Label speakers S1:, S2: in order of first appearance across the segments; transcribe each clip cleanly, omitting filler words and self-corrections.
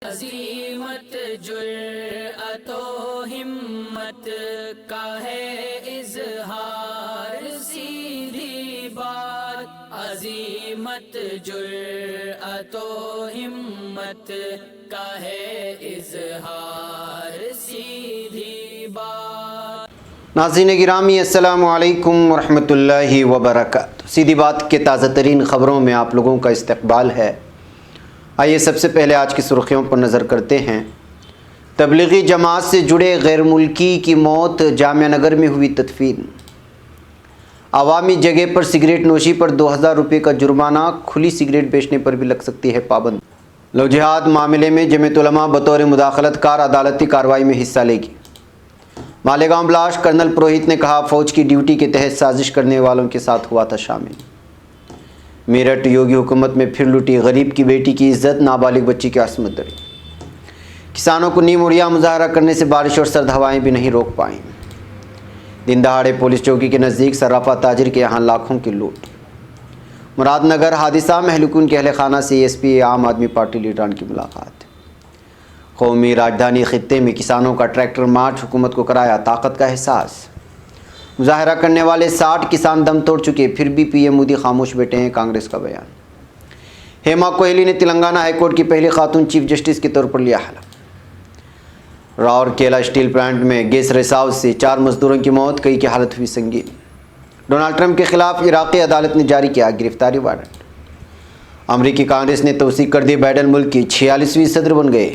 S1: عظیمت جرأت و ہمت کا ہے اظہار، سیدھی بات عظیمت جرأت و ہمت کا ہے اظہار، سیدھی بات۔
S2: ناظرین گرامی السلام علیکم ورحمۃ اللہ وبرکاتہ۔ سیدھی بات کے تازہ ترین خبروں میں آپ لوگوں کا استقبال ہے۔ آئیے سب سے پہلے آج کی سرخیوں پر نظر کرتے ہیں۔ تبلیغی جماعت سے جڑے غیر ملکی کی موت، جامعہ نگر میں ہوئی تدفین۔ عوامی جگہ پر سگریٹ نوشی پر 2000 روپے کا جرمانہ، کھلی سگریٹ بیچنے پر بھی لگ سکتی ہے پابندی۔ لو جہاد معاملے میں جمعیت علماء بطور مداخلت کار عدالتی کارروائی میں حصہ لے گی۔ مالیگاؤں بلاسٹ، کرنل پروہت نے کہا فوج کی ڈیوٹی کے تحت سازش کرنے والوں کے ساتھ ہوا تھا شامل۔ میرٹھ، یوگی حکومت میں پھر لوٹی غریب کی بیٹی کی عزت، نابالغ بچی کی عصمت دری۔ کسانوں کو نیم اڑیا مظاہرہ کرنے سے بارش اور سرد ہوائیں بھی نہیں روک پائیں۔ دن دہاڑے پولیس چوکی کے نزدیک صرافہ تاجر کے یہاں لاکھوں کی لوٹ۔ مراد نگر حادثہ، مہلوکین کے اہل خانہ سے ایس پی عام آدمی پارٹی لیڈران کی ملاقات۔ قومی راجدھانی خطے میں کسانوں کا ٹریکٹر مارچ، حکومت کو کرایا طاقت کا احساس۔ مظاہرہ کرنے والے 60 کسان دم توڑ چکے، پھر بھی پی ایم مودی خاموش بیٹھے ہیں، کانگریس کا بیان۔ ہیما کوہلی نے تلنگانہ ہائی کورٹ کی پہلی خاتون چیف جسٹس کے طور پر لیا حلف۔ راورکیلا اسٹیل پلانٹ میں گیس رساؤ سے 4 مزدوروں کی موت، کئی کی حالت ہوئی سنگین۔ ڈونلڈ ٹرمپ کے خلاف عراقی عدالت نے جاری کیا گرفتاری وارنٹ۔ امریکی کانگریس نے توثیق کر دی، بائیڈن ملک کی 46ویں صدر بن گئے۔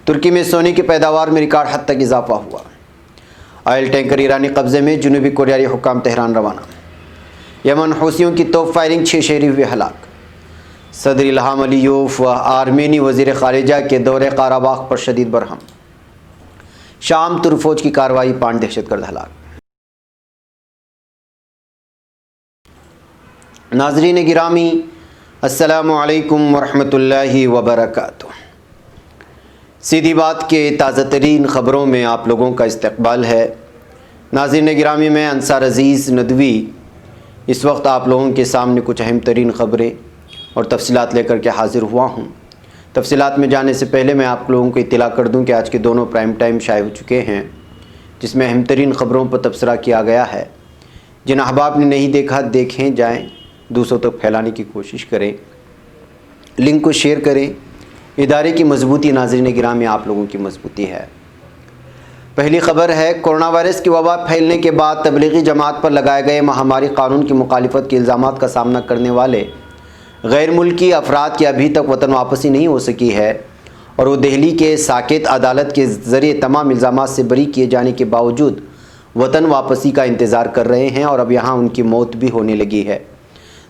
S2: ترکی میں سونے کی پیداوار میں ریکارڈ حد تک اضافہ ہوا۔ آئل ٹینکر ایرانی قبضے میں، جنوبی کوریائی حکام تہران روانہ۔ یمن حوثیوں کی توپ فائرنگ، 6 شہری ہوئے ہلاک۔ صدر الہام علیوف و آرمینی وزیر خارجہ کے دورے قاراباغ پر شدید برہم۔ شام ترک فوج کی کارروائی، 5 دہشت گرد ہلاک۔ ناظرین گرامی السلام علیکم ورحمۃ اللہ وبرکاتہ۔ سیدھی بات کے تازہ ترین خبروں میں آپ لوگوں کا استقبال ہے۔ ناظرین گرامی، میں انصار عزیز ندوی اس وقت آپ لوگوں کے سامنے کچھ اہم ترین خبریں اور تفصیلات لے کر کے حاضر ہوا ہوں۔ تفصیلات میں جانے سے پہلے میں آپ لوگوں کو اطلاع کر دوں کہ آج کے دونوں پرائم ٹائم شائع ہو چکے ہیں، جس میں اہم ترین خبروں پر تبصرہ کیا گیا ہے۔ جن احباب نے نہیں دیکھا، دیکھیں، جائیں، دوسروں تک پھیلانے کی کوشش کریں، لنک کو شیئر کریں۔ ادارے کی مضبوطی، ناظرین گرامی، آپ لوگوں کی مضبوطی ہے۔ پہلی خبر ہے، کورونا وائرس کی وبا پھیلنے کے بعد تبلیغی جماعت پر لگائے گئے مہاماری قانون کی مخالفت کے الزامات کا سامنا کرنے والے غیر ملکی افراد کی ابھی تک وطن واپسی نہیں ہو سکی ہے، اور وہ دہلی کے ساکت عدالت کے ذریعے تمام الزامات سے بری کیے جانے کے باوجود وطن واپسی کا انتظار کر رہے ہیں، اور اب یہاں ان کی موت بھی ہونے لگی ہے۔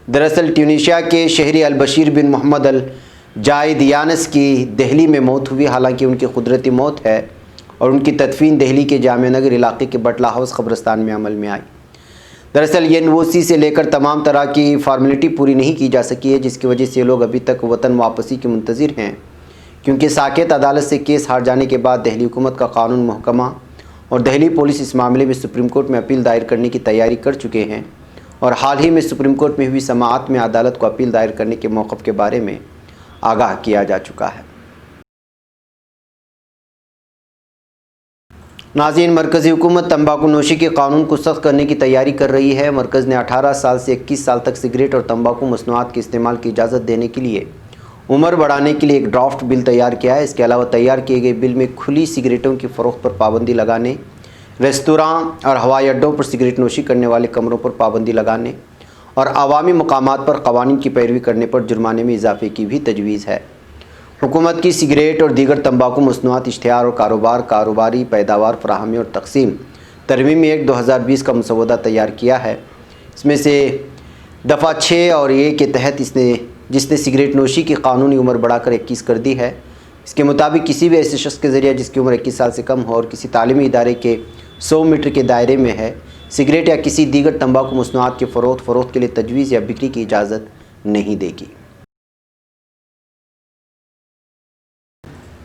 S2: دراصل ٹیونیشیا کے شہری البشیر بن محمد الجائدیانس کی دہلی میں موت ہوئی، حالانکہ ان کی قدرتی موت ہے اور ان کی تدفین دہلی کے جامعہ نگر علاقے کے بٹلہ ہاؤس قبرستان میں عمل میں آئی۔ دراصل یہ NOC سے لے کر تمام طرح کی فارمیلٹی پوری نہیں کی جا سکی ہے، جس کی وجہ سے لوگ ابھی تک وطن واپسی کے منتظر ہیں، کیونکہ ساکت عدالت سے کیس ہار جانے کے بعد دہلی حکومت کا قانون محکمہ اور دہلی پولیس اس معاملے میں سپریم کورٹ میں اپیل دائر کرنے کی تیاری کر چکے ہیں، اور حال ہی میں سپریم کورٹ میں ہوئی سماعت میں عدالت کو اپیل دائر کرنے کے موقف کے بارے میں آگاہ کیا جا چکا ہے۔ ناظرین، مرکزی حکومت تمباکو نوشی کے قانون کو سخت کرنے کی تیاری کر رہی ہے۔ مرکز نے 18 سال سے 21 سال تک سگریٹ اور تمباکو مصنوعات کے استعمال کی اجازت دینے کے لیے عمر بڑھانے کے لیے ایک ڈرافٹ بل تیار کیا ہے۔ اس کے علاوہ تیار کیے گئے بل میں کھلی سگریٹوں کی فروخت پر پابندی لگانے، ریستوراں اور ہوائی اڈوں پر سگریٹ نوشی کرنے والے کمروں پر پابندی لگانے اور عوامی مقامات پر قوانین کی پیروی کرنے پر جرمانے میں اضافے کی بھی تجویز ہے۔ حکومت کی سگریٹ اور دیگر تمباکو مصنوعات اشتہار اور کاروبار، کاروباری پیداوار، فراہمی اور تقسیم ترمیمی ایکٹ 2020 کا مسودہ تیار کیا ہے۔ اس میں سے دفعہ 6 اور 1 کے تحت جس نے سگریٹ نوشی کی قانونی عمر بڑھا کر 21 کر دی ہے، اس کے مطابق کسی بھی ایسے شخص کے ذریعہ جس کی عمر 21 سال سے کم ہو اور کسی تعلیمی ادارے کے 100 میٹر کے دائرے میں ہے، سگریٹ یا کسی دیگر تمباکو مصنوعات کے فروخت کے لیے تجویز یا بکری کی اجازت نہیں دے گی۔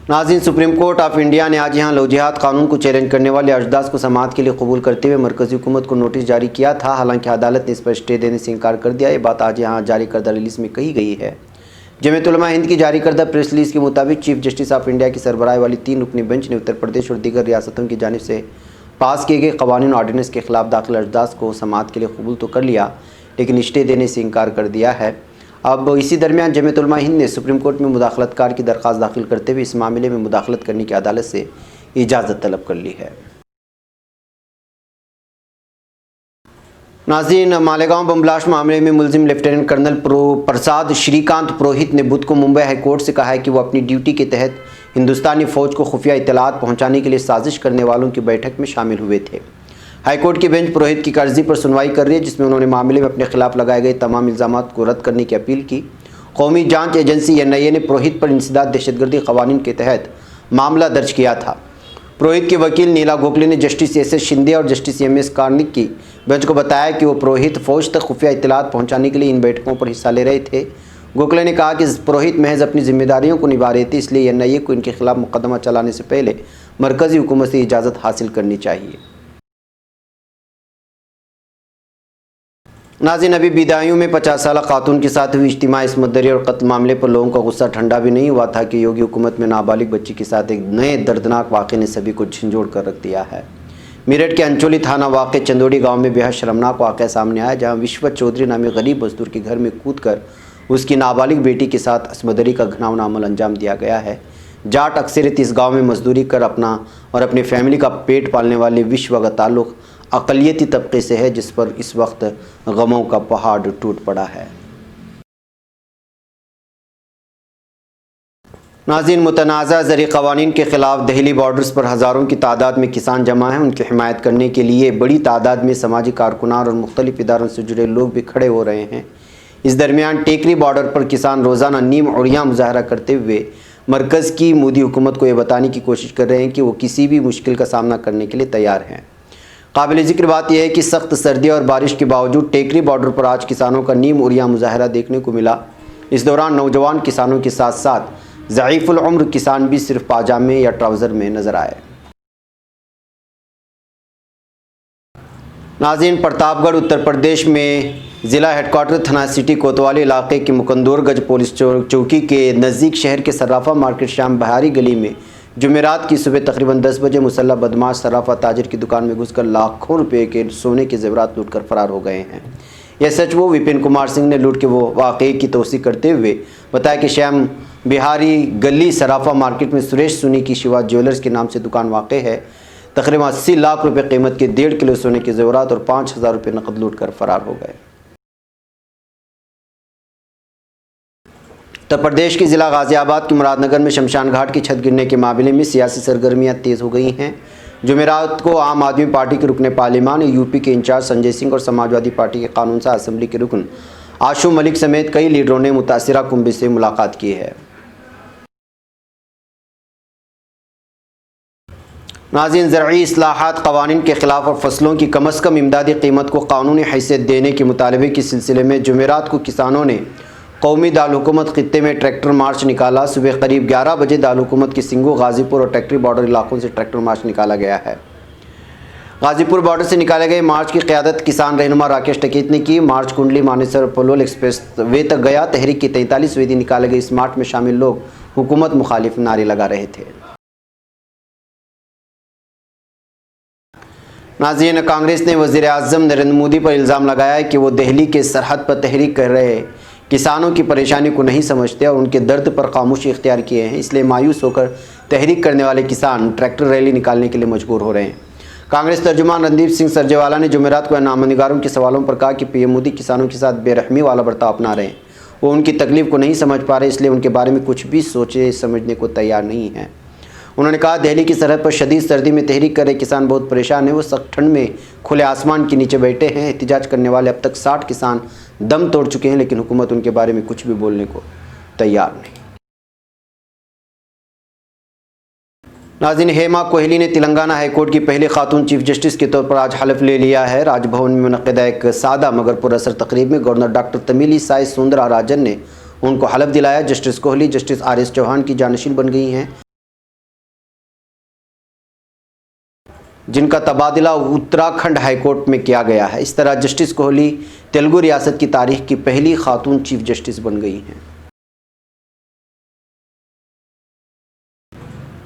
S2: ناظرین، سپریم کورٹ آف انڈیا نے آج یہاں لو جہاد قانون کو چیلنج کرنے والے اجداز کو سماعت کے لیے قبول کرتے ہوئے مرکزی حکومت کو نوٹس جاری کیا تھا، حالانکہ عدالت نے اس پر اسٹے دینے سے انکار کر دیا۔ یہ بات آج یہاں جاری کردہ ریلیز میں کہی گئی ہے जमीयत उलमा हिंद की जारी करदा प्रेस रिलीज के मुताबिक चीफ जस्टिस ऑफ इंडिया की सरबराही वाली 3 रुकनी बेंच ने उत्तर प्रदेश और दीगर रियासतों की जानिब से पास किए गए कवानीन ऑर्डिनेंस के खिलाफ दाखिल अजदास को समाअत के लिए कबूल तो कर लिया, लेकिन स्टे देने से इनकार कर दिया है। अब इसी दरमियान जमीयत उलमा हिंद ने सुप्रीम कोर्ट में मुदाखलतकार की दरख्वास्त दाखिल करते हुए इस मामले में मुदाखलत करने की अदालत से इजाज़त तलब कर ली है। नाज़रीन, मालेगांव बम ब्लास्ट मामले में मुलजिम लेफ्टिनेंट कर्नल प्रसाद श्रीकांत पुरोहित ने बुध को मुंबई हाई कोर्ट से कहा है कि वो अपनी ड्यूटी के तहत हिंदुस्तानी फ़ौज को खुफिया इत्तलात पहुंचाने के लिए साजिश करने वालों की बैठक में शामिल हुए थे। हाईकोर्ट की बेंच पुरोहित की अर्जी पर सुनवाई कर रही है, जिसमें उन्होंने मामले में अपने खिलाफ लगाए गए तमाम इल्ज़ामात को रद्द करने की अपील की। कौमी जांच एजेंसी NIA ने पुरोहित पर इंसदाद दहशतगर्दी कवानीन के तहत मामला दर्ज किया था। पुरोहित के वकील नीला गोखले ने जस्टिस SS शिंदे और जस्टिस MS कार्निक की बेंच को बताया कि वो पुरोहित फ़ौज तक खुफिया इत्तलात पहुँचाने के लिए इन बैठकों पर हिस्सा ले रहे थे। गोखले ने कहा कि पुरोहित महज अपनी जिम्मेदारियों को निभा रहे थे, इसलिए NIA को इनके खिलाफ मुकदमा चलाने से पहले मरकज़ी हुकूमत से इजाज़त हासिल करनी चाहिए। नाज़रीन, अभी बिदायूं में 50 साला खातून के साथ हुई इज्तिमाई इस्मत-दरी और कत्ल मामले पर लोगों का गुस्सा ठंडा भी नहीं हुआ था कि योगी हुकूमत में नाबालिग बच्ची के साथ एक नए दर्दनाक वाक़े ने सभी को झंझोड़ कर रख दिया है। मेरठ के अंचोली थाना वाक़े चंदोड़ी गांव में बेहद शर्मनाक वाक़या सामने आया, जहां विश्वत चौधरी नामी गरीब मजदूर के घर में कूदकर उसकी नाबालिग बेटी के साथ इस्मत-दरी का घिनौना अमल अंजाम दिया गया है। जाट अक्सरियत इस गाँव में मजदूरी कर अपना और अपनी फैमिली का पेट पालने वाले विश्व का ताल्लुक़ अक़लियती तबके से है, जिस पर इस वक्त गमों का पहाड़ टूट पड़ा है। नाज़रीन, मुतनाज़ा ज़री क़वानीन के ख़िलाफ़ दहली बॉर्डर्स पर हज़ारों की तादाद में किसान जमा हैं। उनकी हिमायत करने के लिए बड़ी तादाद में समाजी कारकुनान और मुख्तलिफ़ इदारों से जुड़े लोग भी खड़े हो रहे हैं। इस दरमियान टेकरी बॉर्डर पर किसान रोज़ाना नीम उड़िया मुजाहरा करते हुए मरकज़ की मोदी हुकूमत को ये बताने की कोशिश कर रहे हैं कि वो किसी भी मुश्किल का सामना करने के लिए तैयार हैं। काबिल ज़िक्र बात यह है कि सख्त सर्दी और बारिश के बावजूद टेकरी बॉर्डर पर आज किसानों का नीम उड़िया मुजाहरा देखने को मिला। इस दौरान नौजवान किसानों के साथ साथ ज़ईफ़ुल उम्र किसान भी सिर्फ पाजामे या ट्राउज़र में नज़र आए। नाज़रीन, प्रतापगढ़ उत्तर प्रदेश में ज़िला हेडक्वार्टर थाना सिटी कोतवाली इलाके के मुकंदोरगंज पुलिस चौकी के नज़दीक शहर के सर्राफा मार्केट श्याम बहारी गली में जुमेरात की सुबह तकरीबन 10 बजे मुसल्लह बदमाश सर्राफा ताजिर की दुकान में घुसकर लाखों रुपए के सोने के ज़ेवरात लूटकर फरार हो गए हैं। यह सच वो विपिन कुमार सिंह ने लूट के वो वाक़े की तौसीक़ करते हुए बताया कि श्याम बिहारी गली सर्राफा मार्केट में सुरेश सुनी की शिवा ज्वेलर्स के नाम से दुकान वाक़ है। तकरीबन 80 लाख रुपए कीमत के 1.5 किलो सोने के ज़ेवरात और 5000 रुपये नकद लूट कर फरार हो गए। उत्तर प्रदेश के ज़िला गाज़ियाबाद के मुरादनगर में शमशान घाट की छत गिरने के मामले में सियासी सरगर्मियां तेज़ हो गई हैं। जुमेरात को आम आदमी पार्टी के रुकन पार्लिमान, यूपी के इंचार्ज संजय सिंह और समाजवादी पार्टी के कानून साज़ असम्बली के रुकन आशू मलिक समेत कई लीडरों ने मुतासिरा कुंबे से मुलाकात की है। नाज़रीन, ज़रई इस्लाहात क़वानीन के ख़िलाफ़ और फसलों की कम अज़ कम इमदादी कीमत को कानूनी हैसियत देने के मुतालबे के सिलसिले में जुमेरात को किसानों ने कौमी दारुलहुकूमत ख़ित्ते में ट्रैक्टर मार्च निकाला। सुबह करीब 11 बजे दारुलहुकूमत के सिंगू, गाज़ीपुर और टेकरी बॉर्डर इलाकों से ट्रैक्टर मार्च निकाला गया है। गाज़ीपुर बॉर्डर से निकाले गए मार्च की क़यादत किसान रहनुमा राकेश टकीत ने की। मार्च कुंडली मानेसर पलोल एक्सप्रेस वे तक गया। तहरीक की 43वीं दिन निकाले गए इस मार्च में शामिल लोग हुकूमत मुखालिफ नारे लगा रहे थे। नाज़रीन, कांग्रेस ने वज़ीर आज़म नरेंद्र मोदी पर इल्ज़ाम लगाया है कि वो दिल्ली के सरहद पर तहरीक कर रहे किसानों की परेशानी को नहीं समझते और उनके दर्द पर खामोशी इख्तियार किए हैं। इसलिए मायूस होकर तहरीक करने वाले किसान ट्रैक्टर रैली निकालने के लिए मजबूर हो रहे हैं। कांग्रेस तर्जुमान रणदीप सिंह सरजेवाला ने जुमेरात को नामनिगारों के सवालों पर कहा कि PM मोदी किसानों के साथ बेरहमी वाला बर्ताव अपना रहे हैं। वो उनकी तकलीफ़ को नहीं समझ पा रहे, इसलिए उनके बारे में कुछ भी सोचे समझने को तैयार नहीं हैं। उन्होंने कहा, दिल्ली की सरहद पर शदीद सर्दी में तहरीक कर रहे किसान बहुत परेशान हैं। वो सख्त ठंड में खुले आसमान के नीचे बैठे हैं। एहतिजाज करने वाले अब तक 60 किसान दम तोड़ चुके हैं, लेकिन हुकूमत उनके बारे में कुछ भी बोलने को तैयार नहीं। नाज़रीन, हेमा कोहली ने तेलंगाना हाईकोर्ट की पहली खातून चीफ जस्टिस के तौर पर आज हलफ ले लिया है। राजभवन में मुनक़िदा एक सादा मगर पुरअसर तकरीब में governor doctor Tamilisai Soundararajan ने उनको हलफ दिलाया। Justice Kohli justice RS Chauhan की जानशीन बन गई हैं, जिनका तबादला उत्तराखंड हाईकोर्ट में किया गया है। इस तरह जस्टिस कोहली तेलुगु रियासत की तारीख की पहली खातून चीफ जस्टिस बन गई हैं।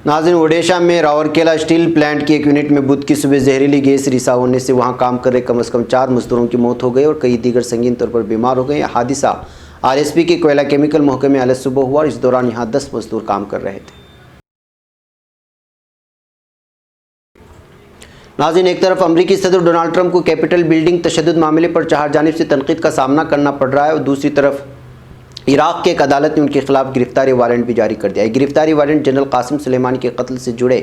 S2: नाज़रीन, ओडिशा में राउरकेला स्टील प्लांट की एक यूनिट में बुध की सुबह जहरीली गैस रिसाव होने से वहां काम कर रहे कम से कम 4 मजदूरों की मौत हो गई और कई दीगर संगीन तौर पर बीमार हो गए। यह हादसा आरएसपी के कोयला केमिकल महकमे में आज सुबह हुआ और इस दौरान यहां 10 मजदूर काम कर रहे थे। नाज़रीन, एक तरफ अमरीकी सदर डोनाल्ड ट्रंप को कैपिटल बिल्डिंग तशद्दुद मामले पर 4 जानिब से तनकीद का सामना करना पड़ रहा है और दूसरी तरफ इराक़ की एक अदालत ने उनके खिलाफ गिरफ्तारी वारंट भी जारी कर दिया है। गिरफ्तारी वारंट जनरल कासिम सुलेमानी के कत्ल से जुड़े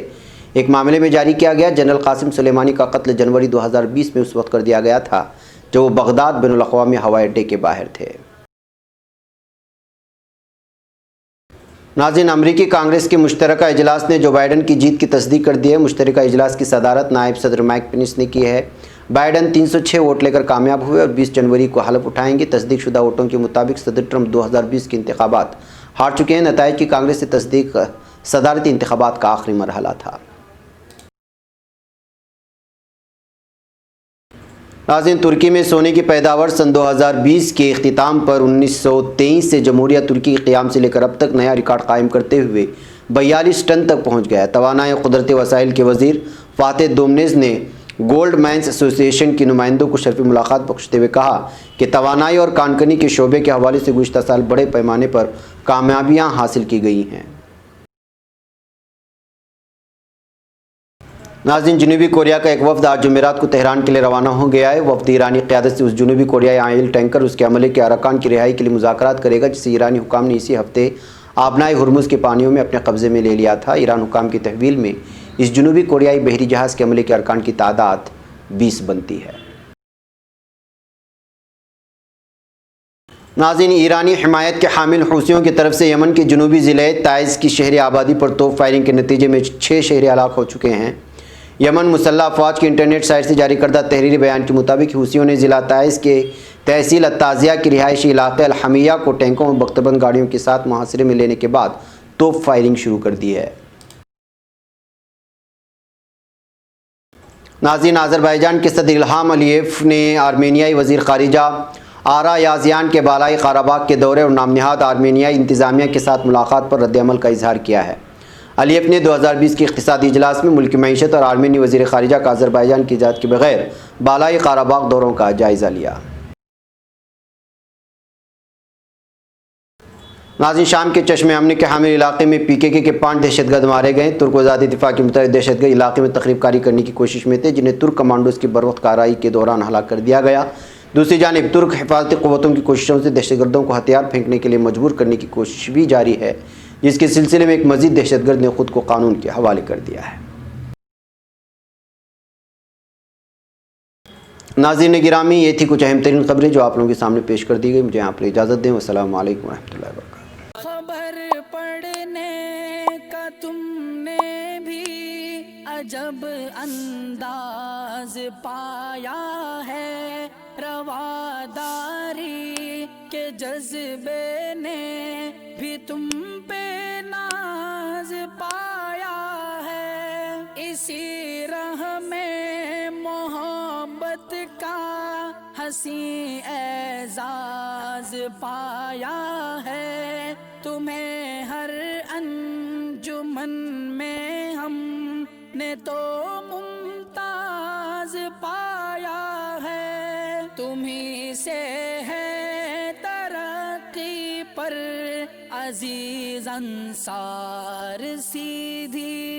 S2: एक मामले में जारी किया गया। जनरल कासिम सुलेमानी का कत्ल जनवरी 2020 में उस वक्त कर दिया गया था जब वो बगदाद बैनुल अक़वामी हवाई अड्डे के बाहर थे। नाज़रीन, अमरीकी कांग्रेस के मुश्तरका इजलास ने जो बाइडन की जीत की तस्दीक कर दी है। मुश्तरका इजलास की सदारत नायब सदर माइक पेंस ने की है। बाइडन 306 वोट लेकर कामयाब हुए और 20 जनवरी को हलफ उठाएंगे। तस्दीक शुदा वोटों के मुताबिक सदर ट्रंप 2020 के इंतखाबात हार चुके हैं। नताइज की कांग्रेस से तस्दीक सदारती इंतखाबात का आखिरी मरहला था। नाज़रीन, तुर्की में सोने की पैदावार सन 2020 के इख्तिताम पर 1923 से जमहूरिया तुर्की के क़याम से लेकर अब तक नया रिकॉर्ड कायम करते हुए 42 टन तक पहुँच गया। तवानाई और कुदरती वसाइल के वज़ीर फातेह दोमनेज़ ने गोल्ड माइंस एसोसिएशन की नुमाइंदों को शर्फ़ी मुलाकात बख्शते हुए कहा कि तवानाई और कानकनी के शोबे के हवाले से गुज़िश्ता साल बड़े पैमाने पर कामयाबियाँ हासिल की गई हैं। नाज़रीन, जनूबी कोरिया का एक वफ़द आज जुमेरात को तेहरान के लिए रवाना हो गया है। वफ़द ईरानी क़यादत से उस जनूबी कोरियाई आयल टैंकर उसके अमले के अरकान की रिहाई के लिए मुज़ाकरात करेगा, जिसे ईरानी हुकाम ने इसी हफ्ते आबनाई हुर्मुज़ के पानियों में अपने कब्ज़े में ले लिया था। ईरान हुकाम की तहवील में इस जनूबी कोरियाई बहरी जहाज़ के अमले के अरकान की तादाद 20 बनती है। नाज़रीन, ईरानी हिमायत के हामिल हूसियों की तरफ से यमन के जनूबी ज़िले ताइज़ की शहरी आबादी पर तोप फायरिंग के नतीजे में 6 शहरी हलाक हो चुके हैं। यमन मुसल्लह अफवाज की इंटरनेट साइट से जारी करदा तहरीरी बयान के मुताबिक हूसियों ने ज़िला ताइज़ के तहसील अत्ताज़िया के रिहायशी इलाके अल हमिया को टैंकों और बख्तबंद गाड़ियों के साथ मुहासरे में लेने के बाद तोप फायरिंग शुरू कर दी है। नाज़रीन, अज़रबैजान के सदर इल्हाम अलीयेव ने आर्मेनियाई वज़ीर ख़ारिजा आरा याज़ियान के बालाई क़राबाग के दौरे और नामनहाद आर्मेनियाई इंतज़ामिया के साथ मुलाकात पर रद्द-ए-अमल का इजहार किया है। अलीयेव ने 2020 के इक़्तिसादी इजलास में मुल्क की मईशत और आर्मेनी वज़ीर ख़ारिजा का अज़रबैजान की इजाज़त के बग़ैर बालाई क़राबाग दौरों का जायज़ा लिया। नाज़रीन, शाम के चश्मे अमन के हामिल इलाके में पीकेके के 5 दहशतगर्द मारे गए। तुर्क वज़ारत दिफ़ा के मुताबिक दहशतगर्द इलाके में तख़रीब कारी करने की कोशिश में थे, जिन्हें तुर्क कमांडोज़ की बरवक़्त कार्रवाई के दौरान हलाक कर दिया गया। दूसरी जानिब तुर्क हिफाजती क़ुव्वतों की कोशिशों से दहशतगर्दों को हथियार फेंकने के लिए मजबूर करने की कोशिश भी जारी है, जिसके सिलसिले में एक मज़ीद दहशतगर्द ने खुद को कानून के हवाले कर दिया है। नाज़रीन गिरामी, ये थी कुछ अहम तरीन खबरें जो आप लोगों के सामने पेश कर दी गई। मुझे यहाँ पर इजाज़त दें। अस्सलामु अलैकुम व रहमतुल्लाहि व बरकातुहू।
S1: खबर पढ़ने का तुमने भी अजब अंदाज पाया है, रवादारी के जज्बे ने भी तुम पे नाज पाया है। इसी राह में मोहब्बत का हंसी एजाज पाया है। तुम्हें हर अंजुमन में हमने तो मुमताज पाया है। तुम्ही से है तरक्की पर अजीज अंसार सीधी